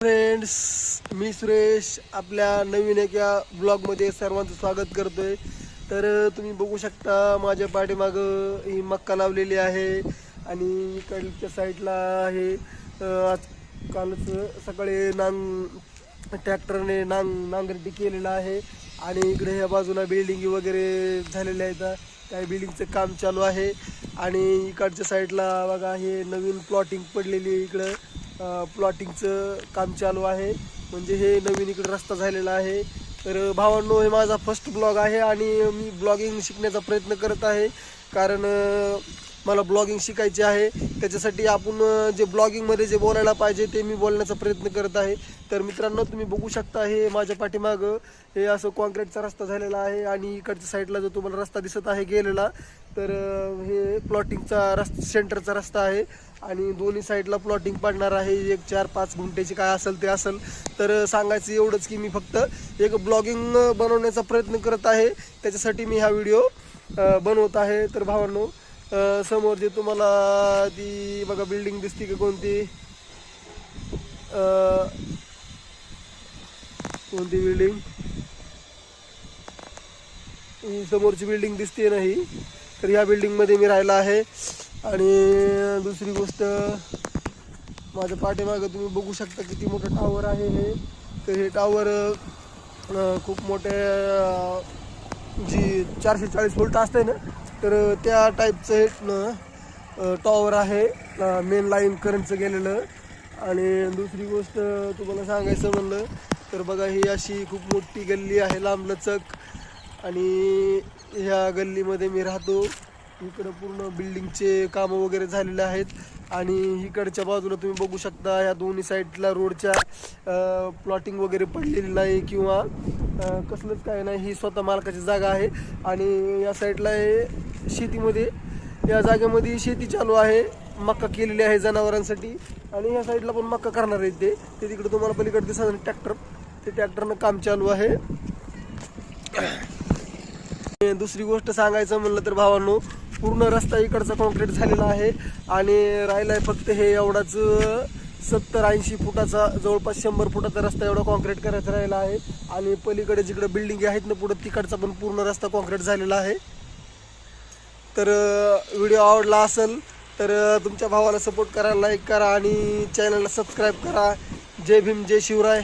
Friends, मी सुरेश आपल्या नवीन एका ब्लॉगमध्ये सर्वांचं स्वागत करतोय। तर तुम्ही बघू शकता माझ्या पाठीमागं ही मक्का लावलेली आहे आणि इकडच्या साईडला आहे आज कालच सकाळी ट्रॅक्टरने नांगरटी केलेला आहे आणि इकडे ह्या बाजूला बिल्डिंग वगैरे झालेल्या आहेत, काही बिल्डिंगचं काम चालू आहे आणि इकडच्या साईडला बघा हे नवीन प्लॉटिंग पडलेली इकडं प्लॉटिंगचं काम चालू आहे, म्हणजे हे नवीन इकडे रस्ता झालेला आहे। तर भावांनो, हे माझा फर्स्ट ब्लॉग आहे आणि मी ब्लॉगिंग शिकण्याचा प्रयत्न करत आहे, कारण मला ब्लॉगिंग शिकायचे आहे। त्याच्यासाठी आपण जे ब्लॉगिंगमध्ये जे बोलायला पाहिजे ते मी बोलण्याचा प्रयत्न करत आहे। तर मित्रांनो, तुम्ही बघू शकता हे माझ्या पाठीमागं हे असं कॉन्क्रीटचा रस्ता झालेला आहे आणि इकडच्या साईडला जो तुम्हाला रस्ता दिसत आहे गेलेला, तर हे प्लॉटिंगचा सेंटरचा रस्ता आहे आणि दोन्ही साईडला प्लॉटिंग पडणार आहे। एक 4-5 गुंठ्याची काय असेल ते असेल। तर सांगायचं एवढंच की मी फक्त एक ब्लॉगिंग बनवण्याचा प्रयत्न करत आहे, त्याच्यासाठी मी हा व्हिडिओ बनवत आहे। तर भावांनो, समोर जे तुम्हाला ती बघा बिल्डिंग दिसते की कोणती बिल्डिंग, ही समोरची बिल्डिंग दिसते नाही, तर या बिल्डिंगमध्ये मी राहिला आहे। आणि दुसरी गोष्ट, माझ्या पाठीमागं तुम्ही बघू शकता किती मोठं टावर आहे हे। तर हे टावर खूप मोठे जी 440 व्होल्ट असते ना, तर त्या टाईपचं हे टॉवर आहे, मेन लाईन करंटचं गेलेलं। आणि दुसरी गोष्ट तुम्हाला सांगायचं म्हणलं तर बघा ही अशी खूप मोठी गल्ली आहे लांबलचक आणि ह्या गल्लीमध्ये मी राहतो। इकडं पूर्ण बिल्डिंगचे कामं वगैरे झालेले आहेत आणि इकडच्या बाजूला तुम्ही बघू शकता ह्या दोन्ही साईडला रोडच्या प्लॉटिंग वगैरे पडलेली नाही किंवा कसलंच काय नाही, ही स्वतः मालकाची जागा आहे। आणि या साईडला हे शेतीमध्ये, या जागेमध्ये शेती चालू आहे, मक्का केलेली आहे जनावरांसाठी आणि या साईडला पण मक्का करणार आहेत ते तिकडे तुम्हाला पलीकडे दिसत ट्रॅक्टर, ते ट्रॅक्टरनं काम चालू आहे। दुसरी गोष्ट सांगायचं म्हणलं तर भावांनो, पूर्ण रस्ता इकडचा कॉन्क्रीट झालेला आहे आणि राहिला आहे फक्त हे एवढाच 70-80 फुटाचा, जवळपास 100 फुटाचा रस्ता एवढा कॉन्क्रीट करायचा राहिला आहे। आणि पलीकडे जिकडे बिल्डिंग आहेत ना पुढं, तिकडचा पण पूर्ण रस्ता कॉन्क्रीट झालेला आहे। तर व्हिडिओ आवडला असेल तर तुमच्या भावाला सपोर्ट करा, लाईक करा आणि चॅनलला सबस्क्राईब करा। जय भीम, जय शिवराय।